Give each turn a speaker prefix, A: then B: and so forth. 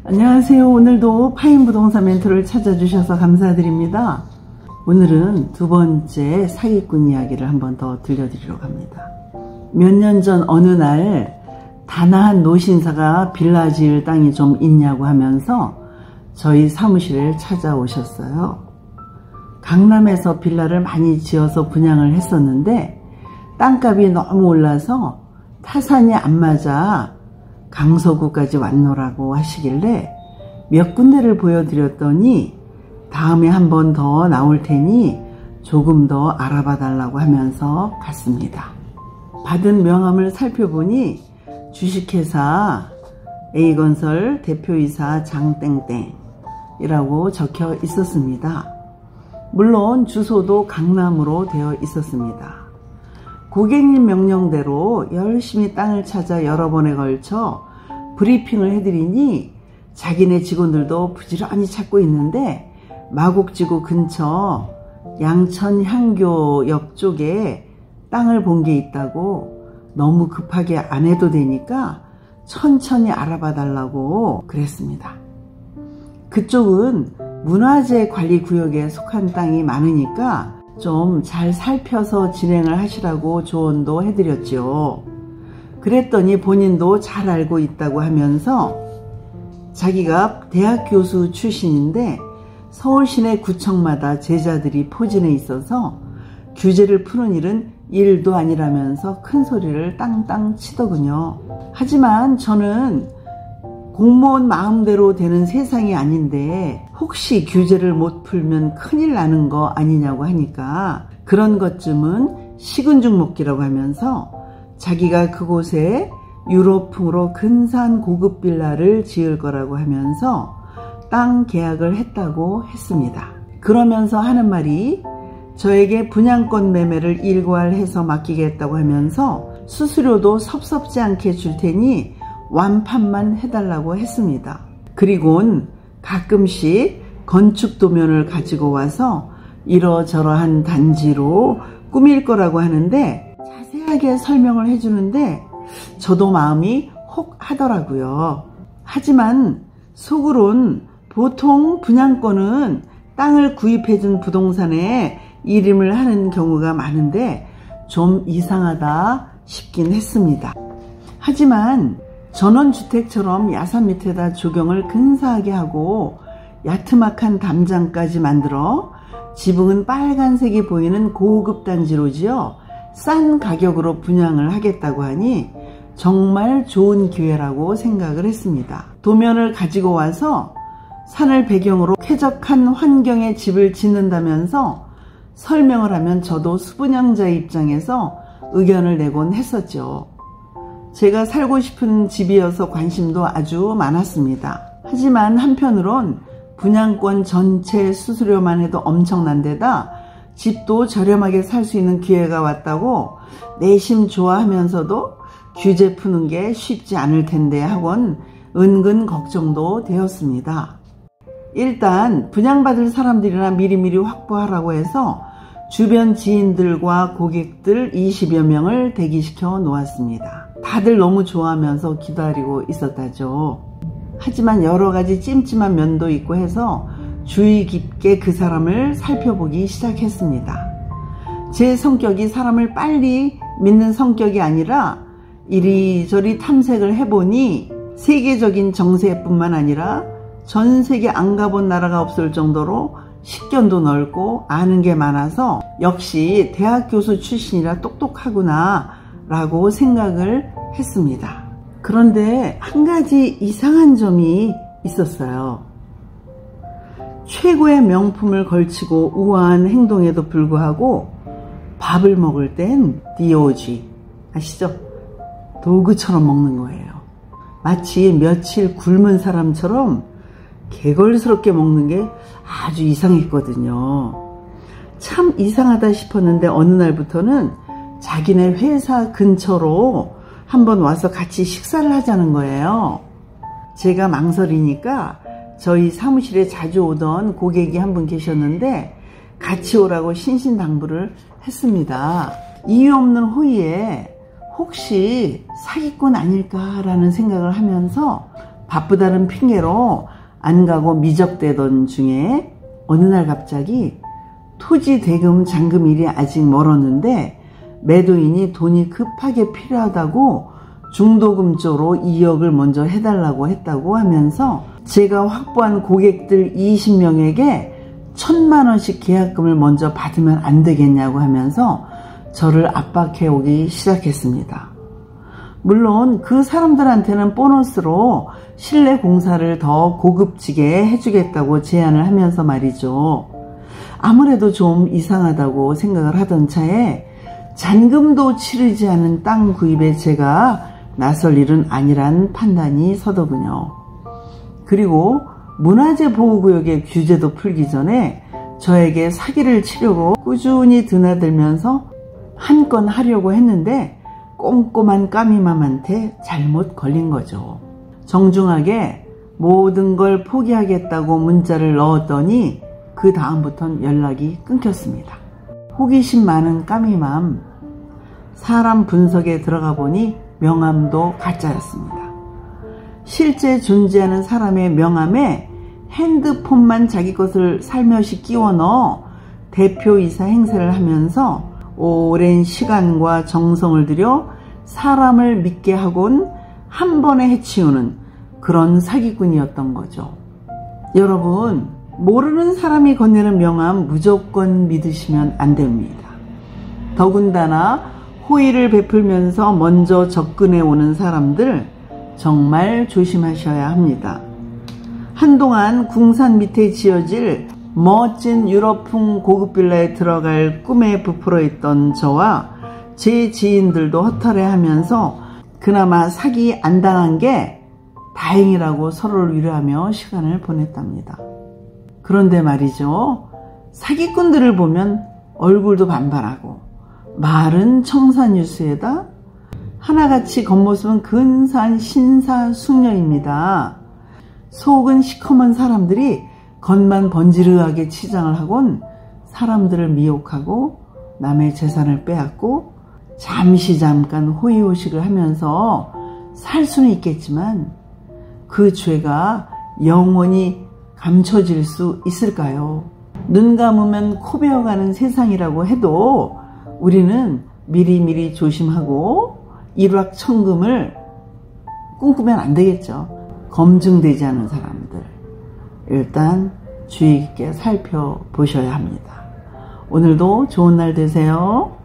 A: 안녕하세요. 오늘도 파인부동산 멘토를 찾아주셔서 감사드립니다. 오늘은 두 번째 사기꾼 이야기를 한번 더 들려드리려고 합니다. 몇 년 전 어느 날 다나한 노신사가 빌라 지을 땅이 좀 있냐고 하면서 저희 사무실에 찾아오셨어요. 강남에서 빌라를 많이 지어서 분양을 했었는데 땅값이 너무 올라서 타산이 안 맞아 강서구까지 왔노라고 하시길래 몇 군데를 보여드렸더니 다음에 한 번 더 나올 테니 조금 더 알아봐 달라고 하면서 갔습니다. 받은 명함을 살펴보니 주식회사 A건설 대표이사 장땡땡이라고 적혀 있었습니다. 물론 주소도 강남으로 되어 있었습니다. 고객님 명령대로 열심히 땅을 찾아 여러 번에 걸쳐 브리핑을 해드리니 자기네 직원들도 부지런히 찾고 있는데 마곡지구 근처 양천향교역 쪽에 땅을 본 게 있다고 너무 급하게 안 해도 되니까 천천히 알아봐 달라고 그랬습니다. 그쪽은 문화재 관리 구역에 속한 땅이 많으니까 좀 잘 살펴서 진행을 하시라고 조언도 해드렸죠. 그랬더니 본인도 잘 알고 있다고 하면서 자기가 대학 교수 출신인데 서울 시내 구청마다 제자들이 포진해 있어서 규제를 푸는 일은 일도 아니라면서 큰 소리를 땅땅 치더군요. 하지만 저는 공무원 마음대로 되는 세상이 아닌데 혹시 규제를 못 풀면 큰일 나는 거 아니냐고 하니까 그런 것쯤은 식은 죽 먹기라고 하면서 자기가 그곳에 유럽풍으로 근사한 고급 빌라를 지을 거라고 하면서 땅 계약을 했다고 했습니다. 그러면서 하는 말이 저에게 분양권 매매를 일괄해서 맡기겠다고 하면서 수수료도 섭섭지 않게 줄 테니 완판만 해달라고 했습니다. 그리고는 가끔씩 건축 도면을 가지고 와서 이러저러한 단지로 꾸밀 거라고 하는데 자세하게 설명을 해주는데 저도 마음이 혹 하더라고요. 하지만 속으론 보통 분양권은 땅을 구입해준 부동산에 이름을 하는 경우가 많은데 좀 이상하다 싶긴 했습니다. 하지만 전원주택처럼 야산 밑에다 조경을 근사하게 하고 야트막한 담장까지 만들어 지붕은 빨간색이 보이는 고급 단지로 지어 싼 가격으로 분양을 하겠다고 하니 정말 좋은 기회라고 생각을 했습니다. 도면을 가지고 와서 산을 배경으로 쾌적한 환경의 집을 짓는다면서 설명을 하면 저도 수분양자 입장에서 의견을 내곤 했었죠. 제가 살고 싶은 집이어서 관심도 아주 많았습니다. 하지만 한편으론 분양권 전체 수수료만 해도 엄청난 데다 집도 저렴하게 살 수 있는 기회가 왔다고 내심 좋아하면서도 규제 푸는 게 쉽지 않을 텐데 하곤 은근 걱정도 되었습니다. 일단 분양받을 사람들이나 미리미리 확보하라고 해서 주변 지인들과 고객들 20여 명을 대기시켜 놓았습니다. 다들 너무 좋아하면서 기다리고 있었다죠. 하지만 여러 가지 찜찜한 면도 있고 해서 주의 깊게 그 사람을 살펴보기 시작했습니다. 제 성격이 사람을 빨리 믿는 성격이 아니라 이리저리 탐색을 해보니 세계적인 정세뿐만 아니라 전 세계 안 가본 나라가 없을 정도로 식견도 넓고 아는 게 많아서 역시 대학 교수 출신이라 똑똑하구나 라고 생각을 했습니다. 그런데 한 가지 이상한 점이 있었어요. 최고의 명품을 걸치고 우아한 행동에도 불구하고 밥을 먹을 땐 DOG 아시죠? 도구처럼 먹는 거예요. 마치 며칠 굶은 사람처럼 개걸스럽게 먹는 게 아주 이상했거든요. 참 이상하다 싶었는데 어느 날부터는 자기네 회사 근처로 한번 와서 같이 식사를 하자는 거예요. 제가 망설이니까 저희 사무실에 자주 오던 고객이 한 분 계셨는데 같이 오라고 신신당부를 했습니다. 이유 없는 호의에 혹시 사기꾼 아닐까라는 생각을 하면서 바쁘다는 핑계로 안 가고 미적대던 중에 어느 날 갑자기 토지 대금 잔금일이 아직 멀었는데 매도인이 돈이 급하게 필요하다고 중도금조로 2억을 먼저 해달라고 했다고 하면서 제가 확보한 고객들 20명에게 1,000만 원씩 계약금을 먼저 받으면 안 되겠냐고 하면서 저를 압박해 오기 시작했습니다. 물론 그 사람들한테는 보너스로 실내 공사를 더 고급지게 해주겠다고 제안을 하면서 말이죠. 아무래도 좀 이상하다고 생각을 하던 차에 잔금도 치르지 않은 땅 구입에 제가 나설 일은 아니란 판단이 서더군요. 그리고 문화재 보호구역의 규제도 풀기 전에 저에게 사기를 치려고 꾸준히 드나들면서 한 건 하려고 했는데 꼼꼼한 까미맘한테 잘못 걸린 거죠. 정중하게 모든 걸 포기하겠다고 문자를 넣었더니 그 다음부턴 연락이 끊겼습니다. 호기심 많은 까미맘, 사람 분석에 들어가 보니 명함도 가짜였습니다. 실제 존재하는 사람의 명함에 핸드폰만 자기 것을 살며시 끼워 넣어 대표이사 행세를 하면서 오랜 시간과 정성을 들여 사람을 믿게 하곤 한 번에 해치우는 그런 사기꾼이었던 거죠. 여러분, 모르는 사람이 건네는 명함 무조건 믿으시면 안 됩니다. 더군다나 호의를 베풀면서 먼저 접근해 오는 사람들 정말 조심하셔야 합니다. 한동안 궁산 밑에 지어질 멋진 유럽풍 고급 빌라에 들어갈 꿈에 부풀어 있던 저와 제 지인들도 허탈해하면서 그나마 사기 안 당한 게 다행이라고 서로를 위로하며 시간을 보냈답니다. 그런데 말이죠, 사기꾼들을 보면 얼굴도 반반하고 말은 청산유수에다 하나같이 겉모습은 근사한 신사숙녀입니다. 속은 시커먼 사람들이 겉만 번지르하게 치장을 하곤 사람들을 미혹하고 남의 재산을 빼앗고 잠깐 호의호식을 하면서 살 수는 있겠지만 그 죄가 영원히 감춰질 수 있을까요? 눈 감으면 코 베어가는 세상이라고 해도 우리는 미리미리 조심하고 일확천금을 꿈꾸면 안 되겠죠. 검증되지 않은 사람들 일단 주의 깊게 살펴보셔야 합니다. 오늘도 좋은 날 되세요.